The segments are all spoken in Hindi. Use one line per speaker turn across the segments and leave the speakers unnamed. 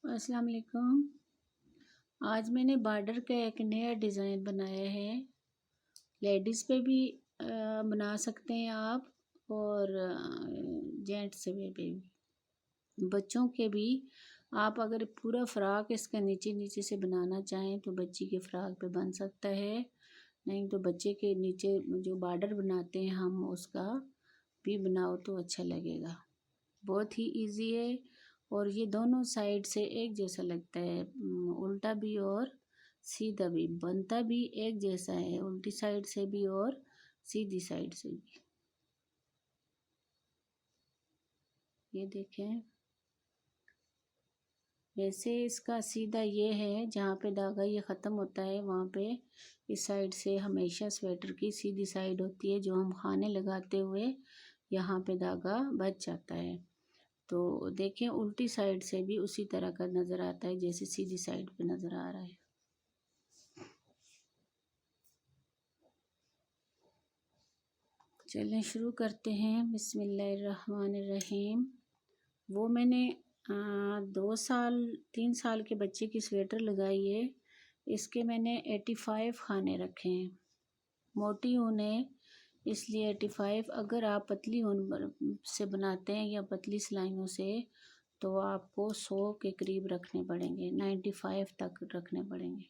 अस्सलाम वालेकुम। आज मैंने बॉर्डर का एक नया डिज़ाइन बनाया है। लेडीज़ पे भी बना सकते हैं आप और जेंट्स पे भी, बच्चों के भी। आप अगर पूरा फ़्रॉक इसका नीचे नीचे से बनाना चाहें तो बच्ची के फ़्रॉक पे बन सकता है, नहीं तो बच्चे के नीचे जो बॉर्डर बनाते हैं हम उसका भी बनाओ तो अच्छा लगेगा। बहुत ही इजी है और ये दोनों साइड से एक जैसा लगता है, उल्टा भी और सीधा भी। बनता भी एक जैसा है, उल्टी साइड से भी और सीधी साइड से भी। ये देखें, वैसे इसका सीधा ये है, जहाँ पे धागा ये ख़त्म होता है वहाँ पे इस साइड से हमेशा स्वेटर की सीधी साइड होती है, जो हम खाने लगाते हुए यहाँ पे धागा बच जाता है। तो देखें, उल्टी साइड से भी उसी तरह का नज़र आता है जैसे सीधी साइड पे नज़र आ रहा है। चलें शुरू करते हैं। बिस्मिल्लाहिर्रहमानिर्रहीम। वो मैंने 3 साल के बच्चे की स्वेटर लगाई है। इसके मैंने 85 खाने रखे हैं। मोटी ऊन है इसलिए 85। अगर आप पतली ऊन से बनाते हैं या पतली सिलाइयों से तो आपको 100 के करीब रखने पड़ेंगे, 95 तक रखने पड़ेंगे।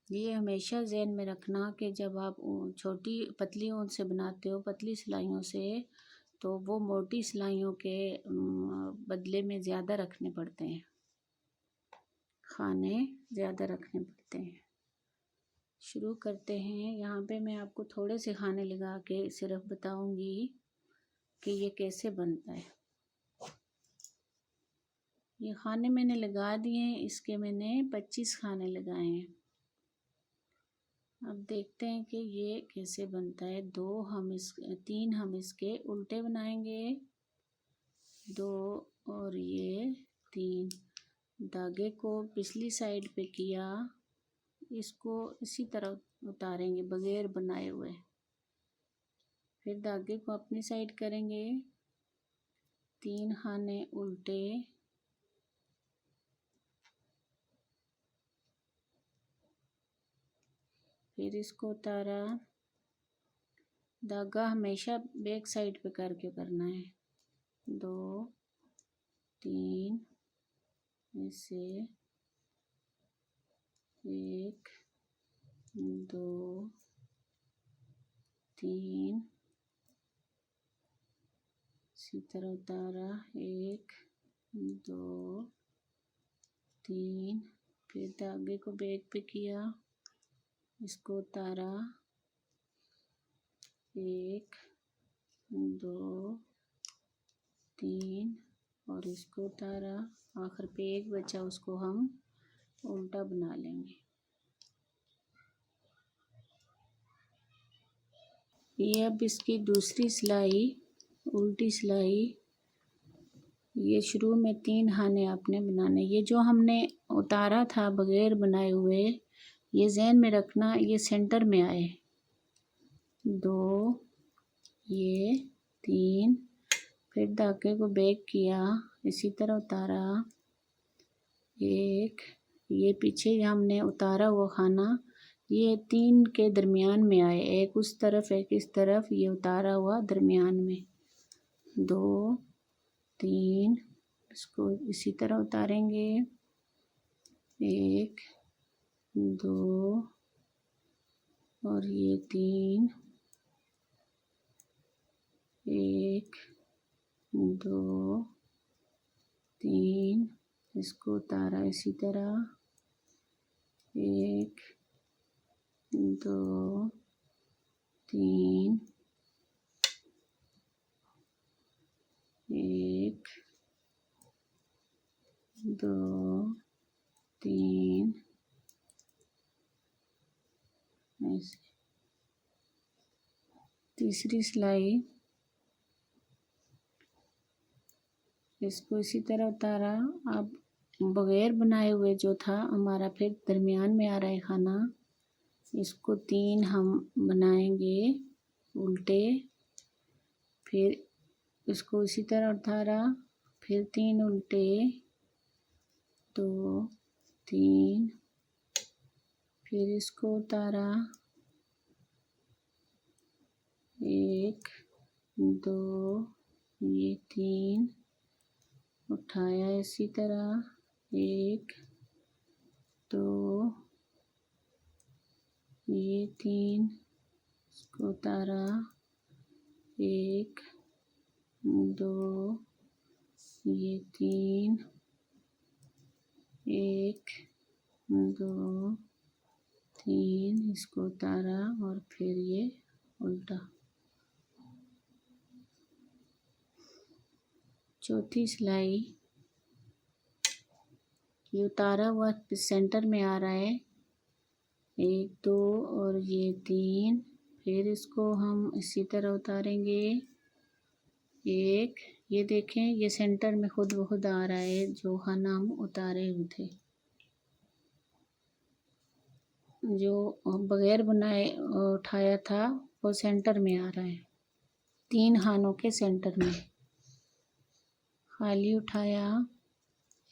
ये हमेशा ज़हन में रखना कि जब आप छोटी पतली ऊन से बनाते हो, पतली सिलाइयों से, तो वो मोटी सिलाइयों के बदले में ज़्यादा रखने पड़ते हैं, खाने ज़्यादा रखने पड़ते हैं। शुरू करते हैं। यहाँ पे मैं आपको थोड़े से खाने लगा के सिर्फ बताऊंगी कि ये कैसे बनता है। ये खाने मैंने लगा दिए हैं, इसके मैंने 25 खाने लगाए हैं। अब देखते हैं कि ये कैसे बनता है। 3 हम इसके उल्टे बनाएंगे, 2 और ये 3। धागे को पिछली साइड पे किया, इसको इसी तरह उतारेंगे बगैर बनाए हुए। फिर धागे को अपनी साइड करेंगे, 3 खाने उल्टे, फिर इसको उतारा। धागा हमेशा बैक साइड पे करके करना है। 2 3 ऐसे, 1 2 3 इसी तरह उतारा, 1 2 3। फिर धागे को बैक पे किया, इसको उतारा, 1 2 3 और इसको उतारा। आखिर पे एक बचा, उसको हम उल्टा बना लेंगे। ये अब इसकी दूसरी सिलाई, उल्टी सिलाई। ये शुरू में 3 खाने आपने बनाने। ये जो हमने उतारा था बगैर बनाए हुए, ये ज़हन में रखना, ये सेंटर में आए। 2 ये 3। फिर धागे को बैक किया, इसी तरह उतारा, 1। ये पीछे हमने उतारा हुआ खाना, ये 3 के दरमियान में आए, एक उस तरफ एक इस तरफ, ये उतारा हुआ दरमियान में। 2 3 इसको इसी तरह उतारेंगे, 1 2 और ये 3, 1 2 3 इसको उतारा इसी तरह, 1 2 3 1 2 3 ऐसे। तीसरी सिलाई, इसको इसी तरह उतारा। अब बगैर बनाए हुए जो था हमारा, फिर दरमियान में आ रहा है खाना, इसको 3 हम बनाएंगे उल्टे। फिर इसको इसी तरह उतारा, फिर 3 उल्टे, 2 3, फिर इसको उतारा, 1 2, ये 3, उठाया इसी तरह, 1 2, ये 3, इसको उतारा, 1 2, ये 3, 1 2 3, इसको उतारा और फिर ये उल्टा। चौथी सिलाई, ये उतारा हुआ सेंटर में आ रहा है, 1 2 और ये 3, फिर इसको हम इसी तरह उतारेंगे, 1, ये देखें ये सेंटर में खुद ब खुद आ रहा है जो खाना हम उतारे हुए थे, जो बगैर बुनाए उठाया था वो सेंटर में आ रहा है, 3 खानों के सेंटर में। खाली उठाया,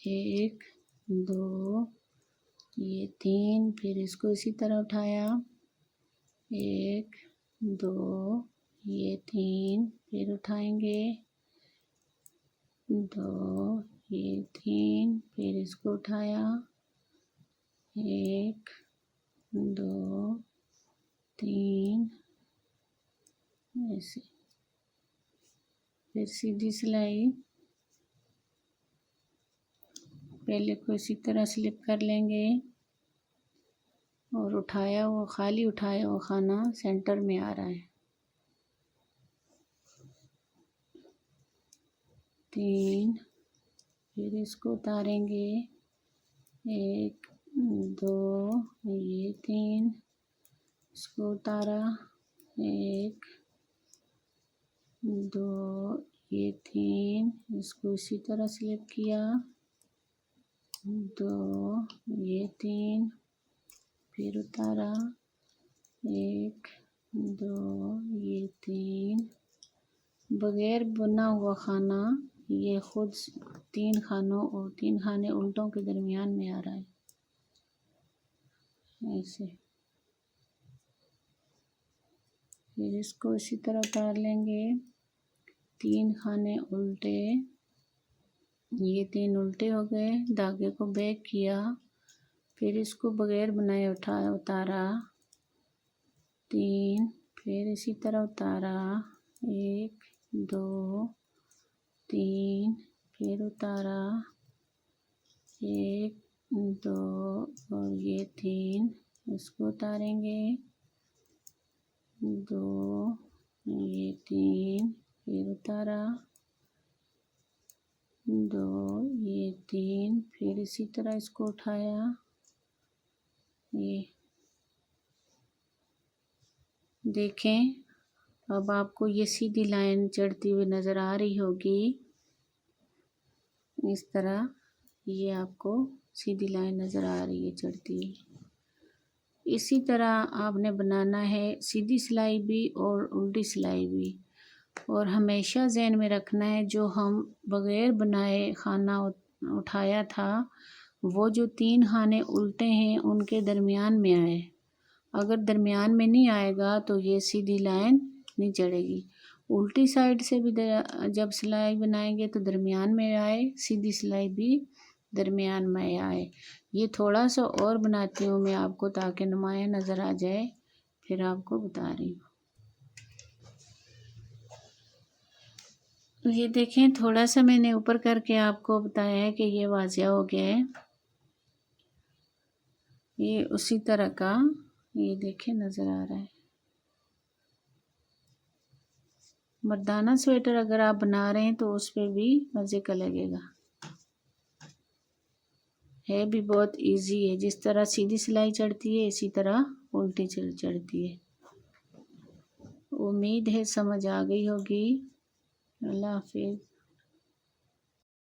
1 2, ये 3, फिर इसको इसी तरह उठाया, 1 2, ये 3, फिर उठाएंगे, 2 ये 3, फिर इसको उठाया, 1 2 3, ऐसे। फिर सीधी सिलाई, पहले को इसी तरह स्लिप कर लेंगे और उठाया वो खाली उठाया वो खाना सेंटर में आ रहा है, 3, फिर इसको उतारेंगे, 1 2, ये 3, इसको उतारा, 1 2, ये 3, इसको इसी तरह स्लिप किया, 2 ये 3, फिर उतारा, 1 2, ये 3, बगैर बुना हुआ खाना ये खुद 3 खानों और 3 खाने उल्टों के दरमियान में आ रहा है, ऐसे। फिर इसको इसी तरह उतार लेंगे, 3 खाने उल्टे, ये 3 उल्टे हो गए, धागे को बैक किया, फिर इसको बगैर बनाए उतारा, 3, फिर इसी तरह उतारा, 1 2 3, फिर उतारा, 1 2 और ये 3, इसको उतारेंगे, 2 ये 3, फिर उतारा, 2 ये 3, फिर इसी तरह इसको उठाया, ये देखें। अब आपको ये सीधी लाइन चढ़ती हुई नज़र आ रही होगी, इस तरह ये आपको सीधी लाइन नज़र आ रही है चढ़ती हुई। इसी तरह आपने बनाना है सीधी सिलाई भी और उल्टी सिलाई भी, और हमेशा ज़हन में रखना है जो हम बगैर बनाए खाना उठाया था वो जो 3 खाने उल्टे हैं उनके दरमियान में आए, अगर दरमियान में नहीं आएगा तो ये सीधी लाइन नहीं चढ़ेगी। उल्टी साइड से भी जब सिलाई बनाएंगे तो दरमियान में आए, सीधी सिलाई भी दरमियान में आए। ये थोड़ा सा और बनाती हूँ मैं आपको ताकि नुमाया नज़र आ जाए, फिर आपको बता रही हूँ। ये देखें थोड़ा सा मैंने ऊपर करके आपको बताया है कि ये वाज़िया हो गया है। ये उसी तरह का ये देखें नज़र आ रहा है। मर्दाना स्वेटर अगर आप बना रहे हैं तो उस पर भी मज़े का लगेगा, है भी बहुत इजी है। जिस तरह सीधी सिलाई चढ़ती है इसी तरह उल्टी चढ़ती है। उम्मीद है समझ आ गई होगी। अल्लाह हाफिज़।